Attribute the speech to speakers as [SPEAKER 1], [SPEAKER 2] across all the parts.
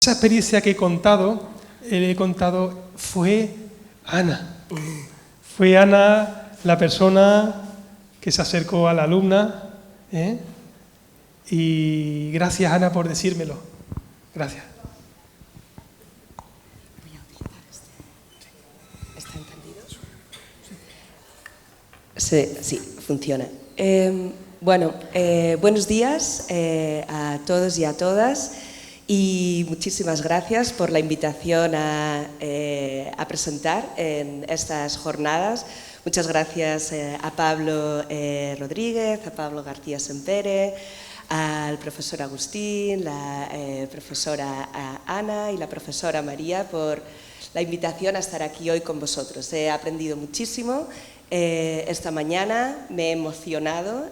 [SPEAKER 1] esa experiencia que he contado fue Ana. Fue Ana la persona que se acercó a la alumna, y gracias, Ana, por decírmelo. Gracias.
[SPEAKER 2] Voy a utilizar este. ¿Está entendido? Sí, funciona. Buenos días a todos y a todas, y muchísimas gracias por la invitación a presentar en estas jornadas. Muchas gracias a Pablo Rodríguez, a Pablo García Sempere, al profesor Agustín, la profesora Ana y la profesora María por la invitación a estar aquí hoy con vosotros. He aprendido muchísimo esta mañana, me he emocionado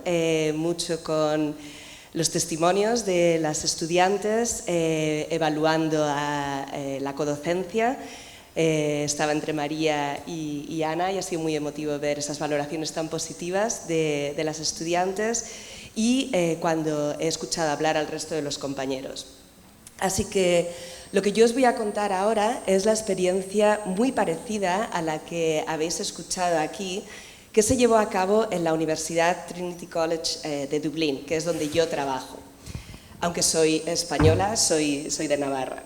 [SPEAKER 2] mucho con los testimonios de las estudiantes evaluando la codocencia. Estaba entre María y Ana y ha sido muy emotivo ver esas valoraciones tan positivas de las estudiantes y cuando he escuchado hablar al resto de los compañeros. Así que lo que yo os voy a contar ahora es la experiencia muy parecida a la que habéis escuchado aquí, que se llevó a cabo en la Universidad Trinity College de Dublín, que es donde yo trabajo. Aunque soy española, soy de Navarra.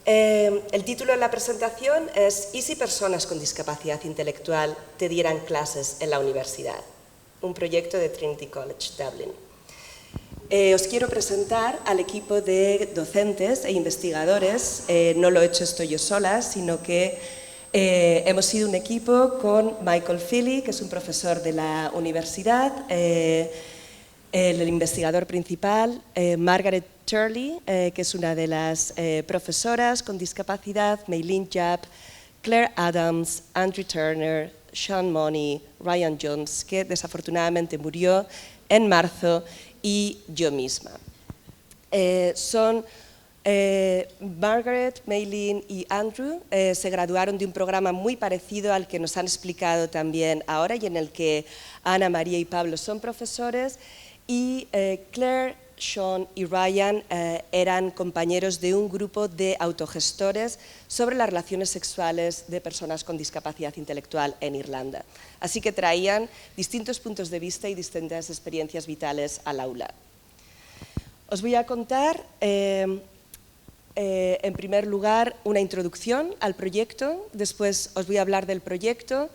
[SPEAKER 2] El título de la presentación es ¿Y si personas con discapacidad intelectual te dieran clases en la universidad? Un proyecto de Trinity College Dublin. Os quiero presentar al equipo de docentes e investigadores. No lo he hecho esto yo sola, sino que hemos sido un equipo con Michael Philly, que es un profesor de la universidad, el investigador principal, Margaret Turley, que es una de las profesoras con discapacidad, Meilin Japp, Claire Adams, Andrew Turner, Sean Money, Ryan Jones, que desafortunadamente murió en marzo, y yo misma. Son Margaret, Meilin y Andrew se graduaron de un programa muy parecido al que nos han explicado también ahora y en el que Ana, María y Pablo son profesores, y Claire, Sean y Ryan eran compañeros de un grupo de autogestores sobre las relaciones sexuales de personas con discapacidad intelectual en Irlanda. Así que traían distintos puntos de vista y distintas experiencias vitales al aula. Os voy a contar, en primer lugar, una introducción al proyecto. Después os voy a hablar del proyecto,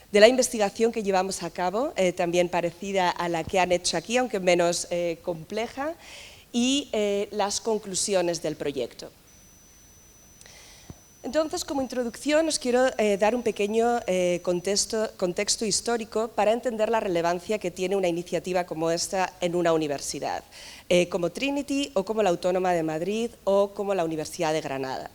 [SPEAKER 2] de la investigación que llevamos a cabo, también parecida a la que han hecho aquí, aunque menos compleja, y las conclusiones del proyecto. Entonces, como introducción, os quiero dar un pequeño contexto histórico para entender la relevancia que tiene una iniciativa como esta en una universidad, como Trinity o como la Autónoma de Madrid o como la Universidad de Granada.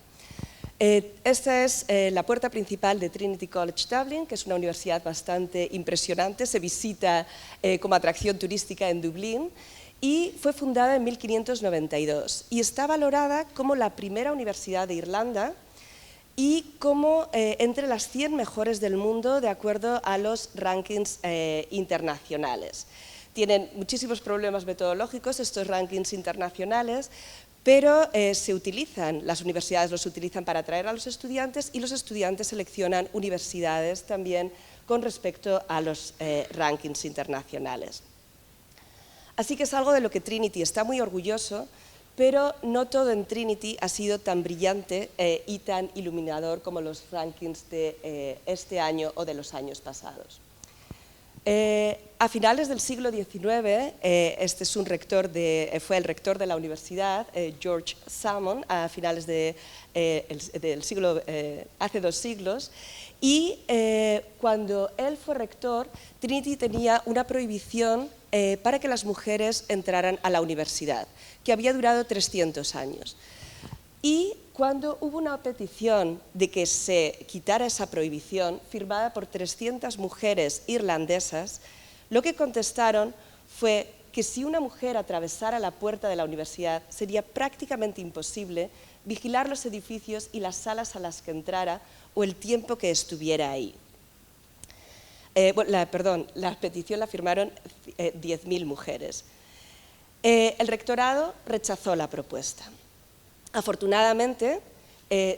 [SPEAKER 2] Esta es la puerta principal de Trinity College Dublin, que es una universidad bastante impresionante, se visita como atracción turística en Dublín y fue fundada en 1592 y está valorada como la primera universidad de Irlanda y como entre las 100 mejores del mundo de acuerdo a los rankings internacionales. Tienen muchísimos problemas metodológicos estos rankings internacionales, pero las universidades los utilizan para atraer a los estudiantes y los estudiantes seleccionan universidades también con respecto a los rankings internacionales. Así que es algo de lo que Trinity está muy orgulloso, pero no todo en Trinity ha sido tan brillante y tan iluminador como los rankings de este año o de los años pasados. A finales del siglo XIX, este es fue el rector de la universidad, George Salmon, a finales del siglo, hace 2 siglos, y cuando él fue rector, Trinity tenía una prohibición para que las mujeres entraran a la universidad, que había durado 300 años. Y cuando hubo una petición de que se quitara esa prohibición, firmada por 300 mujeres irlandesas, lo que contestaron fue que si una mujer atravesara la puerta de la universidad sería prácticamente imposible vigilar los edificios y las salas a las que entrara o el tiempo que estuviera ahí. La petición la firmaron 10.000 mujeres. El rectorado rechazó la propuesta. Afortunadamente,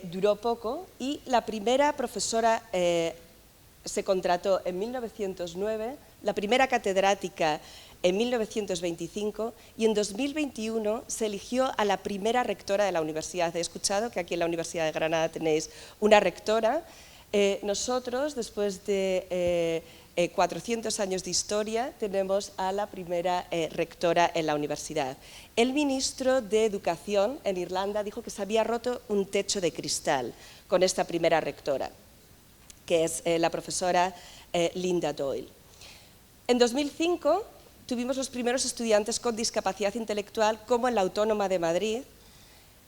[SPEAKER 2] duró poco y la primera profesora se contrató en 1909, la primera catedrática en 1925 y en 2021 se eligió a la primera rectora de la universidad. He escuchado que aquí en la Universidad de Granada tenéis una rectora. Nosotros, después de 400 años de historia, tenemos a la primera rectora en la universidad. El ministro de Educación en Irlanda dijo que se había roto un techo de cristal con esta primera rectora, que es la profesora Linda Doyle. En 2005 tuvimos los primeros estudiantes con discapacidad intelectual, como en la Autónoma de Madrid.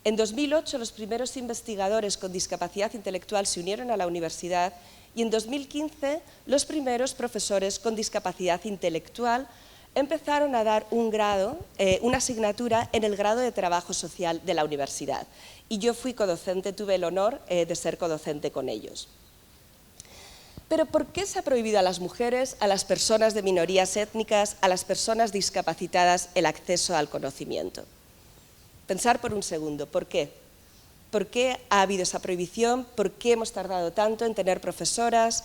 [SPEAKER 2] En 2008 los primeros investigadores con discapacidad intelectual se unieron a la universidad y en 2015 los primeros profesores con discapacidad intelectual empezaron a dar un grado, una asignatura en el grado de trabajo social de la universidad. Y yo fui codocente, tuve el honor de ser codocente con ellos. Pero ¿por qué se ha prohibido a las mujeres, a las personas de minorías étnicas, a las personas discapacitadas el acceso al conocimiento? Pensar por un segundo, ¿por qué? ¿Por qué ha habido esa prohibición? ¿Por qué hemos tardado tanto en tener profesoras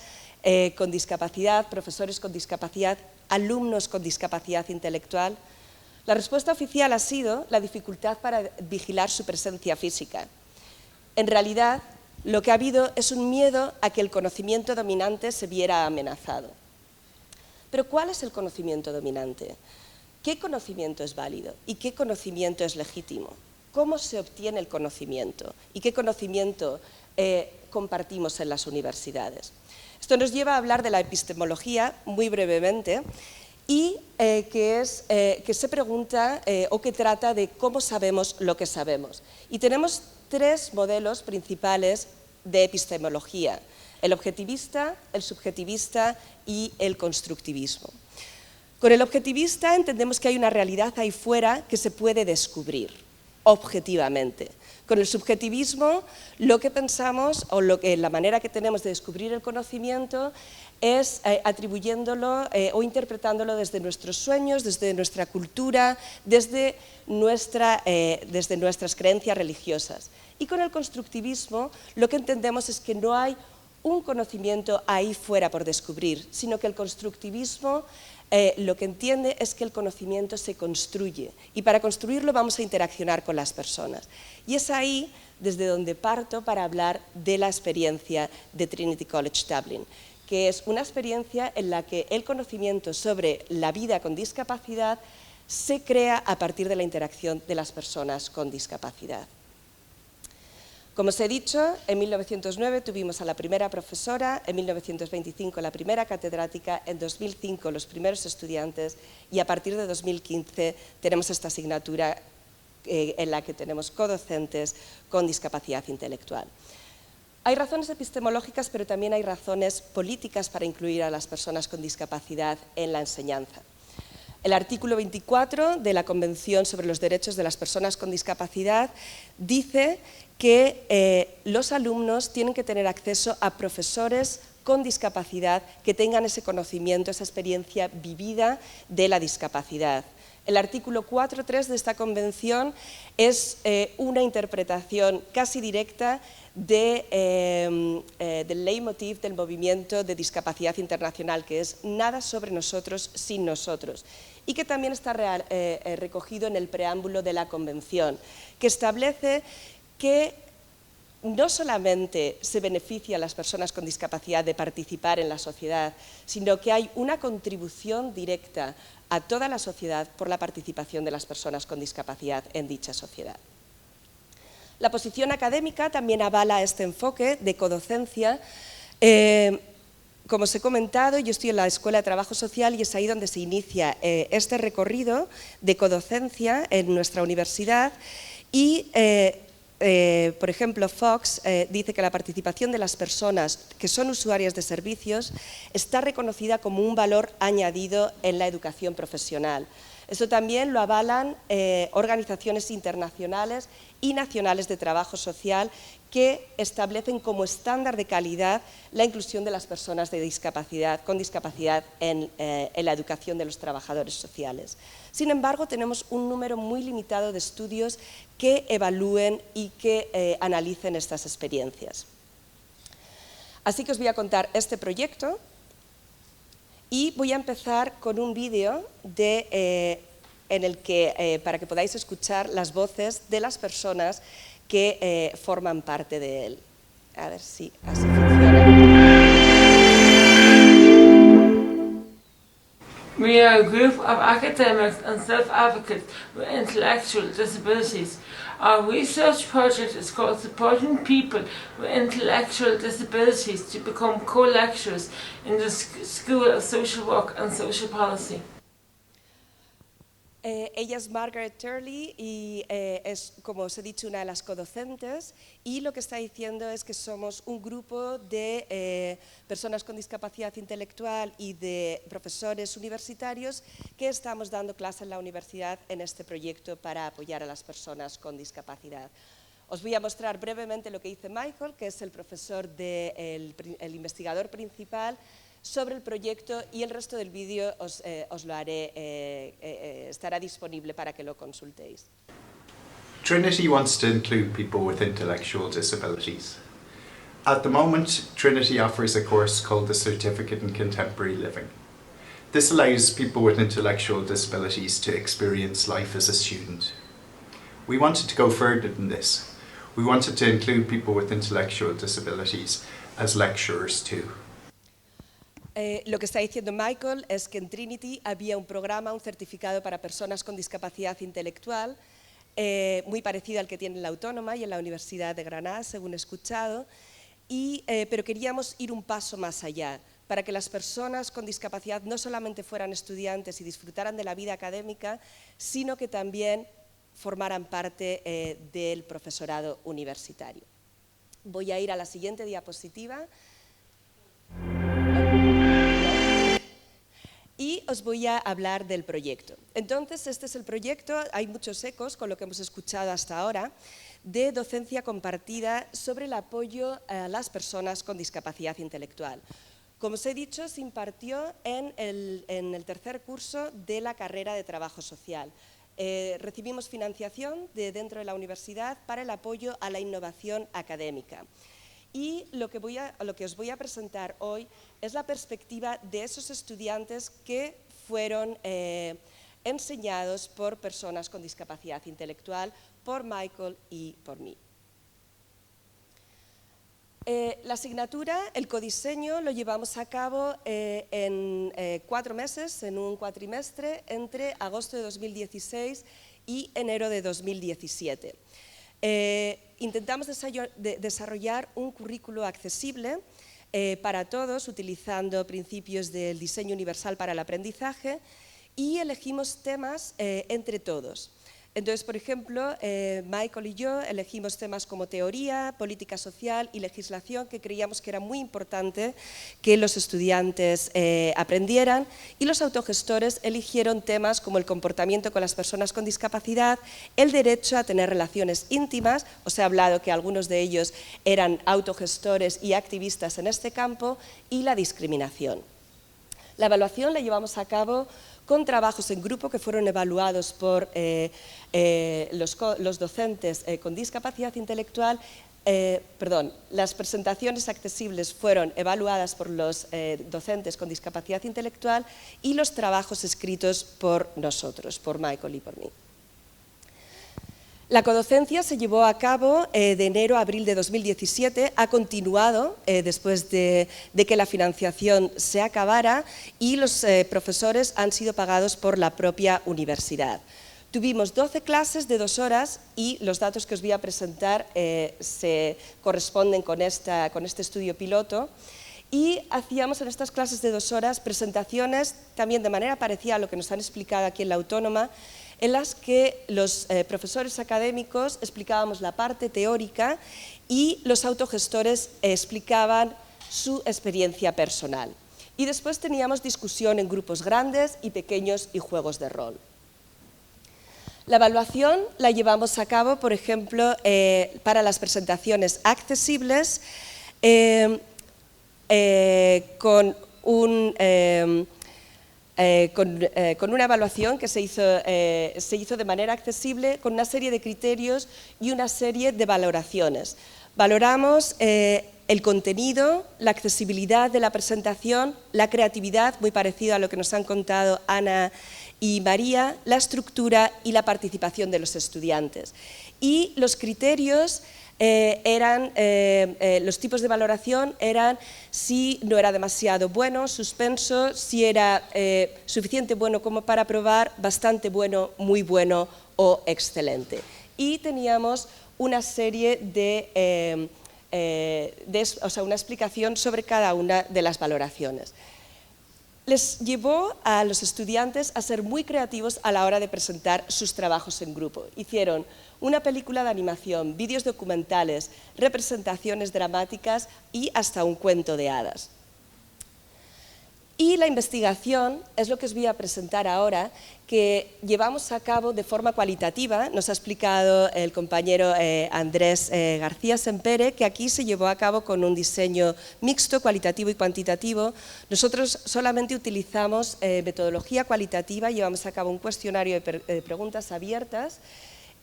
[SPEAKER 2] con discapacidad, profesores con discapacidad, alumnos con discapacidad intelectual? La respuesta oficial ha sido la dificultad para vigilar su presencia física. En realidad, lo que ha habido es un miedo a que el conocimiento dominante se viera amenazado. Pero ¿cuál es el conocimiento dominante? ¿Qué conocimiento es válido y qué conocimiento es legítimo? ¿Cómo se obtiene el conocimiento y qué conocimiento compartimos en las universidades? Esto nos lleva a hablar de la epistemología muy brevemente y que se pregunta o que trata de cómo sabemos lo que sabemos. Y tenemos tres modelos principales de epistemología: el objetivista, el subjetivista y el constructivismo. Con el objetivista entendemos que hay una realidad ahí fuera que se puede descubrir objetivamente. Con el subjetivismo, lo que pensamos o la manera que tenemos de descubrir el conocimiento es atribuyéndolo o interpretándolo desde nuestros sueños, desde nuestra cultura, desde nuestras creencias religiosas. Y con el constructivismo lo que entendemos es que no hay un conocimiento ahí fuera por descubrir, sino que el constructivismo lo que entiende es que el conocimiento se construye y para construirlo vamos a interaccionar con las personas. Y es ahí desde donde parto para hablar de la experiencia de Trinity College Dublin, que es una experiencia en la que el conocimiento sobre la vida con discapacidad se crea a partir de la interacción de las personas con discapacidad. Como os he dicho, en 1909 tuvimos a la primera profesora, en 1925 la primera catedrática, en 2005 los primeros estudiantes y a partir de 2015 tenemos esta asignatura en la que tenemos codocentes con discapacidad intelectual. Hay razones epistemológicas, pero también hay razones políticas para incluir a las personas con discapacidad en la enseñanza. El artículo 24 de la Convención sobre los Derechos de las Personas con Discapacidad dice que los alumnos tienen que tener acceso a profesores con discapacidad que tengan ese conocimiento, esa experiencia vivida de la discapacidad. El artículo 4.3 de esta convención es una interpretación casi directa del leitmotiv del movimiento de discapacidad internacional, que es nada sobre nosotros sin nosotros, y que también está recogido en el preámbulo de la convención, que establece que no solamente se beneficia a las personas con discapacidad de participar en la sociedad, sino que hay una contribución directa a toda la sociedad por la participación de las personas con discapacidad en dicha sociedad. La posición académica también avala este enfoque de codocencia. Como os he comentado, yo estoy en la Escuela de Trabajo Social y es ahí donde se inicia este recorrido de codocencia en nuestra universidad y por ejemplo, Fox dice que la participación de las personas que son usuarias de servicios está reconocida como un valor añadido en la educación profesional. Esto también lo avalan organizaciones internacionales y nacionales de trabajo social que establecen como estándar de calidad la inclusión de las personas con discapacidad en la educación de los trabajadores sociales. Sin embargo, tenemos un número muy limitado de estudios que evalúen y que analicen estas experiencias. Así que os voy a contar este proyecto y voy a empezar con un vídeo en el que, para que podáis escuchar las voces de las personas que forman parte de él. A ver si así funciona.
[SPEAKER 3] We are a group of academics and self-advocates with intellectual disabilities. Our research project is called Supporting People with Intellectual Disabilities to become co-lecturers in the School of Social Work and Social Policy.
[SPEAKER 2] Ella es Margaret Turley y es, como os he dicho, una de las codocentes, y lo que está diciendo es que somos un grupo de personas con discapacidad intelectual y de profesores universitarios que estamos dando clase en la universidad en este proyecto para apoyar a las personas con discapacidad. Os voy a mostrar brevemente lo que dice Michael, que es el profesor, el investigador principal sobre el proyecto, y el resto del vídeo os lo haré, estará disponible para que lo consultéis.
[SPEAKER 4] Trinity wants to include people with intellectual disabilities. At the moment, Trinity offers a course called the Certificate in Contemporary Living. This allows people with intellectual disabilities to experience life as a student. We wanted to go further than this. We wanted to include people with intellectual disabilities as lecturers too.
[SPEAKER 2] Lo que está diciendo Michael es que en Trinity había un programa, un certificado para personas con discapacidad intelectual, muy parecido al que tiene la Autónoma y en la Universidad de Granada, según he escuchado, pero queríamos ir un paso más allá, para que las personas con discapacidad no solamente fueran estudiantes y disfrutaran de la vida académica, sino que también formaran parte del profesorado universitario. Voy a ir a la siguiente diapositiva. Y os voy a hablar del proyecto. Entonces, este es el proyecto, hay muchos ecos con lo que hemos escuchado hasta ahora, de docencia compartida sobre el apoyo a las personas con discapacidad intelectual. Como os he dicho, se impartió en el tercer curso de la carrera de Trabajo Social. Recibimos financiación de dentro de la universidad para el apoyo a la innovación académica. Y lo que os voy a presentar hoy es la perspectiva de esos estudiantes que fueron enseñados por personas con discapacidad intelectual, por Michael y por mí. La asignatura, el codiseño, lo llevamos a cabo en 4 meses, en un cuatrimestre, entre agosto de 2016 y enero de 2017. Intentamos desarrollar un currículo accesible para todos, utilizando principios del diseño universal para el aprendizaje, y elegimos temas entre todos. Entonces, por ejemplo, Michael y yo elegimos temas como teoría, política social y legislación, que creíamos que era muy importante que los estudiantes aprendieran, y los autogestores eligieron temas como el comportamiento con las personas con discapacidad, el derecho a tener relaciones íntimas, os he hablado que algunos de ellos eran autogestores y activistas en este campo, y la discriminación. La evaluación la llevamos a cabo con trabajos en grupo que fueron evaluados por los docentes con discapacidad intelectual. Las presentaciones accesibles fueron evaluadas por los docentes con discapacidad intelectual, y los trabajos escritos por nosotros, por Michael y por mí. La codocencia se llevó a cabo de enero a abril de 2017, ha continuado después de que la financiación se acabara, y los profesores han sido pagados por la propia universidad. Tuvimos 12 clases de 2 horas, y los datos que os voy a presentar se corresponden con este estudio piloto. Y hacíamos en estas clases de 2 horas presentaciones también de manera parecida a lo que nos han explicado aquí en la Autónoma, en las que los profesores académicos explicábamos la parte teórica y los autogestores explicaban su experiencia personal. Y después teníamos discusión en grupos grandes y pequeños y juegos de rol. La evaluación la llevamos a cabo, por ejemplo, para las presentaciones accesibles con una evaluación que se hizo de manera accesible con una serie de criterios y una serie de valoraciones. Valoramos el contenido, la accesibilidad de la presentación, la creatividad, muy parecido a lo que nos han contado Ana y María, la estructura y la participación de los estudiantes. Y los criterios los tipos de valoración eran si no era demasiado bueno, suspenso, si era suficiente bueno como para aprobar, bastante bueno, muy bueno o excelente. Y teníamos una serie una explicación sobre cada una de las valoraciones. Les llevó a los estudiantes a ser muy creativos a la hora de presentar sus trabajos en grupo. Hicieron una película de animación, vídeos documentales, representaciones dramáticas y hasta un cuento de hadas. Y la investigación es lo que os voy a presentar ahora, que llevamos a cabo de forma cualitativa. Nos ha explicado el compañero Andrés García Sempere que aquí se llevó a cabo con un diseño mixto, cualitativo y cuantitativo. Nosotros solamente utilizamos metodología cualitativa, llevamos a cabo un cuestionario de preguntas abiertas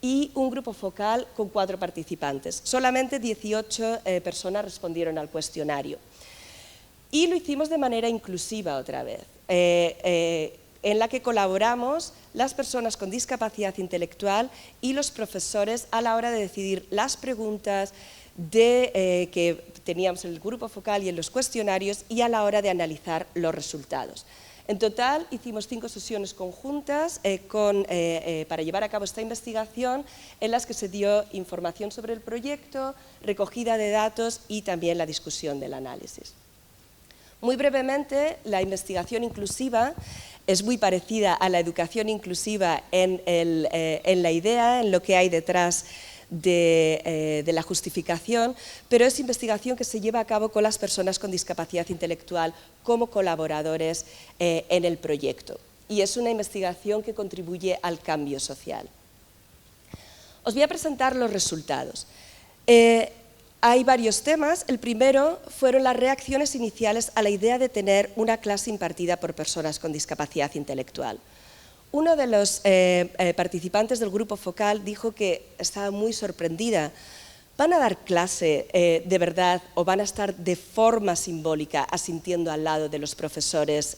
[SPEAKER 2] y un grupo focal con 4 participantes. Solamente 18 personas respondieron al cuestionario. Y lo hicimos de manera inclusiva otra vez, en la que colaboramos las personas con discapacidad intelectual y los profesores a la hora de decidir las preguntas que teníamos en el grupo focal y en los cuestionarios y a la hora de analizar los resultados. En total hicimos 5 sesiones conjuntas para llevar a cabo esta investigación en las que se dio información sobre el proyecto, recogida de datos y también la discusión del análisis. Muy brevemente, la investigación inclusiva es muy parecida a la educación inclusiva en la idea, en lo que hay detrás de la justificación, pero es investigación que se lleva a cabo con las personas con discapacidad intelectual como colaboradores en el proyecto. Y es una investigación que contribuye al cambio social. Os voy a presentar los resultados. Hay varios temas. El primero fueron las reacciones iniciales a la idea de tener una clase impartida por personas con discapacidad intelectual. Uno de los participantes del grupo focal dijo que estaba muy sorprendida. ¿Van a dar clase de verdad o van a estar de forma simbólica asintiendo al lado de los profesores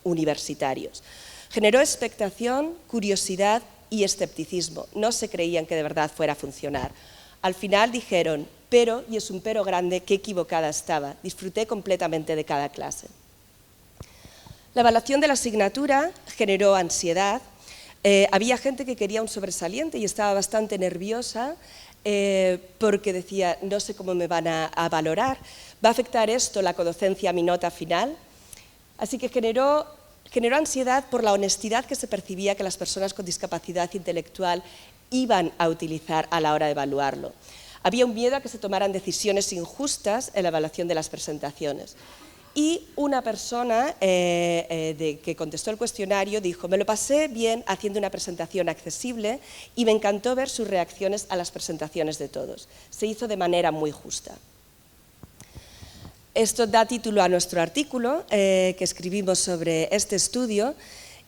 [SPEAKER 2] universitarios? Generó expectación, curiosidad y escepticismo. No se creían que de verdad fuera a funcionar. Al final dijeron, pero, y es un pero grande, qué equivocada estaba. Disfruté completamente de cada clase. La evaluación de la asignatura generó ansiedad. Había gente que quería un sobresaliente y estaba bastante nerviosa porque decía, no sé cómo me van a valorar. ¿Va a afectar esto la codocencia a mi nota final? Así que generó ansiedad por la honestidad que se percibía que las personas con discapacidad intelectual iban a utilizar a la hora de evaluarlo. Había un miedo a que se tomaran decisiones injustas en la evaluación de las presentaciones. Y una persona que contestó el cuestionario dijo, me lo pasé bien haciendo una presentación accesible y me encantó ver sus reacciones a las presentaciones de todos. Se hizo de manera muy justa. Esto da título a nuestro artículo que escribimos sobre este estudio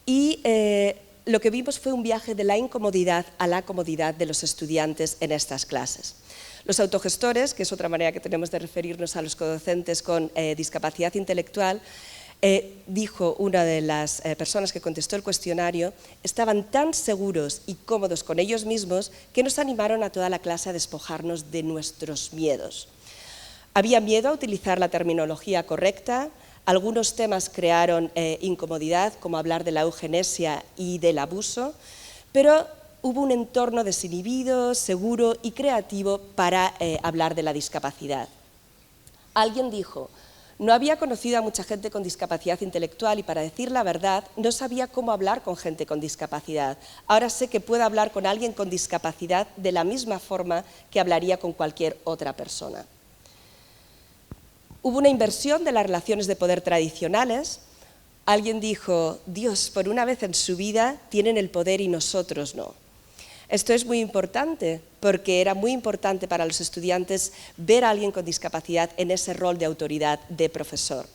[SPEAKER 2] y lo que vimos fue un viaje de la incomodidad a la comodidad de los estudiantes en estas clases. Los autogestores, que es otra manera que tenemos de referirnos a los codocentes con discapacidad intelectual, dijo una de las personas que contestó el cuestionario, estaban tan seguros y cómodos con ellos mismos que nos animaron a toda la clase a despojarnos de nuestros miedos. Había miedo a utilizar la terminología correcta, algunos temas crearon incomodidad, como hablar de la eugenesia y del abuso, pero hubo un entorno desinhibido, seguro y creativo para hablar de la discapacidad. Alguien dijo, no había conocido a mucha gente con discapacidad intelectual y para decir la verdad, no sabía cómo hablar con gente con discapacidad. Ahora sé que puedo hablar con alguien con discapacidad de la misma forma que hablaría con cualquier otra persona. Hubo una inversión de las relaciones de poder tradicionales. Alguien dijo, Dios, por una vez en su vida tienen el poder y nosotros no. Esto es muy importante porque era muy importante para los estudiantes ver a alguien con discapacidad en ese rol de autoridad de profesor.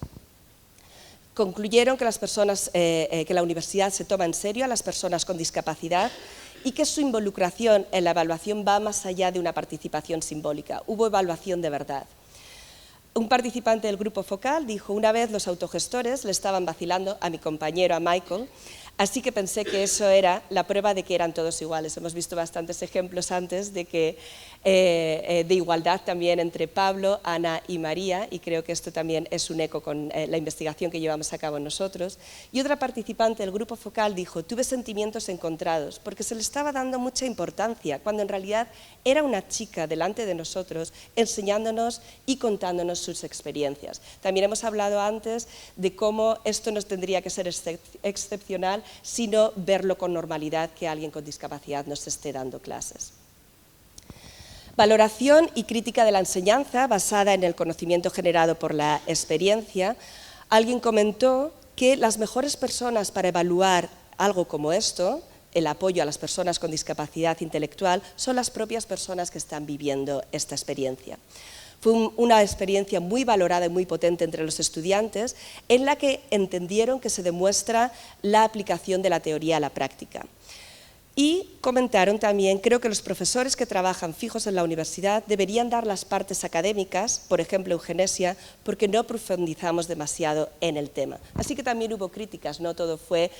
[SPEAKER 2] Concluyeron que que la universidad se toma en serio a las personas con discapacidad y que su involucración en la evaluación va más allá de una participación simbólica. Hubo evaluación de verdad. Un participante del grupo focal dijo: una vez los autogestores le estaban vacilando a mi compañero, a Michael, así que pensé que eso era la prueba de que eran todos iguales. Hemos visto bastantes ejemplos antes de igualdad también entre Pablo, Ana y María, y creo que esto también es un eco con la investigación que llevamos a cabo nosotros. Y otra participante del grupo focal dijo: tuve sentimientos encontrados, porque se le estaba dando mucha importancia, cuando en realidad era una chica delante de nosotros enseñándonos y contándonos sus experiencias. También hemos hablado antes de cómo esto no tendría que ser excepcional, sino verlo con normalidad, que alguien con discapacidad nos esté dando clases. Valoración y crítica de la enseñanza basada en el conocimiento generado por la experiencia. Alguien comentó que las mejores personas para evaluar algo como esto, el apoyo a las personas con discapacidad intelectual, son las propias personas que están viviendo esta experiencia. Fue una experiencia muy valorada y muy potente entre los estudiantes, en la que entendieron que se demuestra la aplicación de la teoría a la práctica. Y comentaron también: creo que los profesores que trabajan fijos en la universidad deberían dar las partes académicas, por ejemplo eugenesia, porque no profundizamos demasiado en el tema. Así que también hubo críticas, no todo fue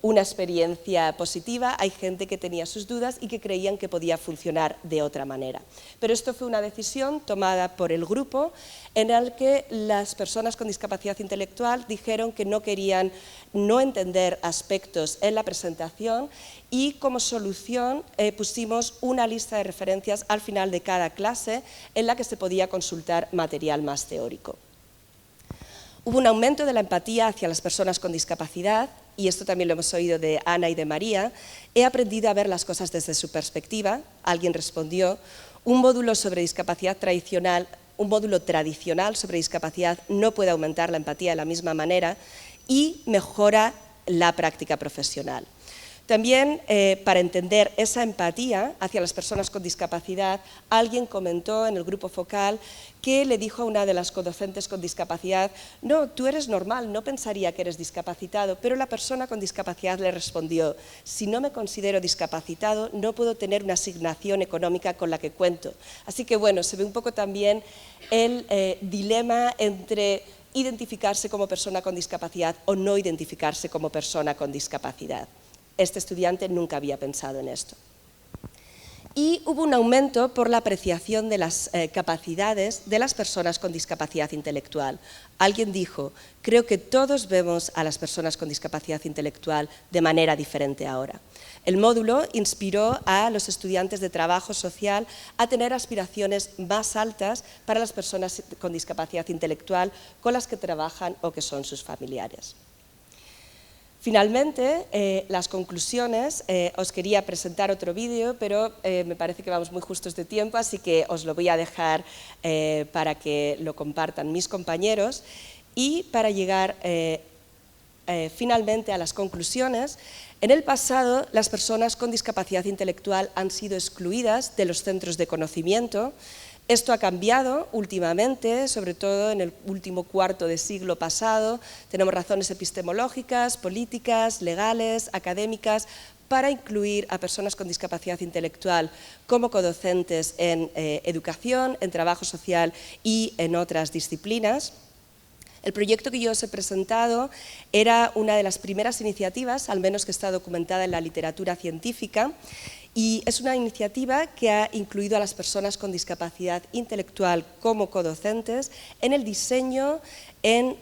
[SPEAKER 2] una experiencia positiva, hay gente que tenía sus dudas y que creían que podía funcionar de otra manera. Pero esto fue una decisión tomada por el grupo, en el que las personas con discapacidad intelectual dijeron que no querían no entender aspectos en la presentación, y como solución pusimos una lista de referencias al final de cada clase en la que se podía consultar material más teórico. Hubo un aumento de la empatía hacia las personas con discapacidad, y esto también lo hemos oído de Ana y de María. He aprendido a ver las cosas desde su perspectiva. Alguien respondió: un módulo tradicional sobre discapacidad no puede aumentar la empatía de la misma manera y mejora la práctica profesional. También, para entender esa empatía hacia las personas con discapacidad, alguien comentó en el grupo focal que le dijo a una de las codocentes con discapacidad: no, tú eres normal, no pensaría que eres discapacitado. Pero la persona con discapacidad le respondió: si no me considero discapacitado, no puedo tener una asignación económica con la que cuento. Así que bueno, se ve un poco también el dilema entre identificarse como persona con discapacidad o no identificarse como persona con discapacidad. Este estudiante nunca había pensado en esto. Y hubo un aumento por la apreciación de las capacidades de las personas con discapacidad intelectual. Alguien dijo: creo que todos vemos a las personas con discapacidad intelectual de manera diferente ahora. El módulo inspiró a los estudiantes de trabajo social a tener aspiraciones más altas para las personas con discapacidad intelectual con las que trabajan o que son sus familiares. Finalmente, las conclusiones. Os quería presentar otro vídeo, pero me parece que vamos muy justos de tiempo, así que os lo voy a dejar para que lo compartan mis compañeros. Y para llegar finalmente a las conclusiones, en el pasado las personas con discapacidad intelectual han sido excluidas de los centros de conocimiento. Esto ha cambiado últimamente, sobre todo en el último cuarto de siglo pasado. Tenemos razones epistemológicas, políticas, legales, académicas, para incluir a personas con discapacidad intelectual como codocentes en educación, en trabajo social y en otras disciplinas. El proyecto que yo os he presentado era una de las primeras iniciativas, al menos que está documentada en la literatura científica, y es una iniciativa que ha incluido a las personas con discapacidad intelectual como codocentes en el diseño, en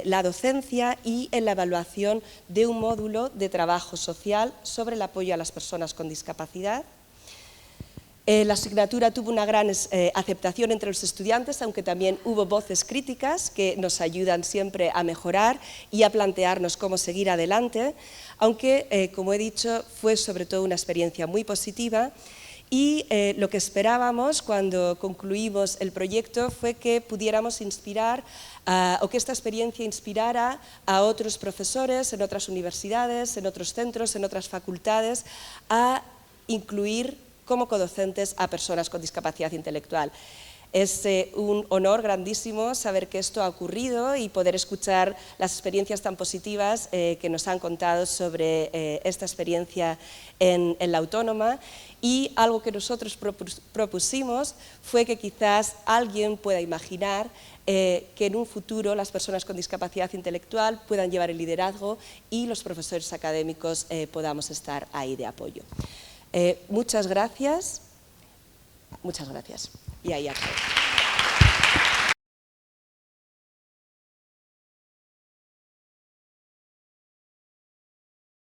[SPEAKER 2] la docencia y en la evaluación de un módulo de trabajo social sobre el apoyo a las personas con discapacidad. La asignatura tuvo una gran aceptación entre los estudiantes, aunque también hubo voces críticas que nos ayudan siempre a mejorar y a plantearnos cómo seguir adelante, aunque, como he dicho, fue sobre todo una experiencia muy positiva. Y lo que esperábamos cuando concluimos el proyecto fue que pudiéramos inspirar o que esta experiencia inspirara a otros profesores en otras universidades, en otros centros, en otras facultades, a incluir como codocentes a personas con discapacidad intelectual. Es un honor grandísimo saber que esto ha ocurrido y poder escuchar las experiencias tan positivas que nos han contado sobre esta experiencia en la Autónoma. Y algo que nosotros propusimos fue que quizás alguien pueda imaginar que en un futuro las personas con discapacidad intelectual puedan llevar el liderazgo y los profesores académicos podamos estar ahí de apoyo. Muchas gracias. Y ahí acabo.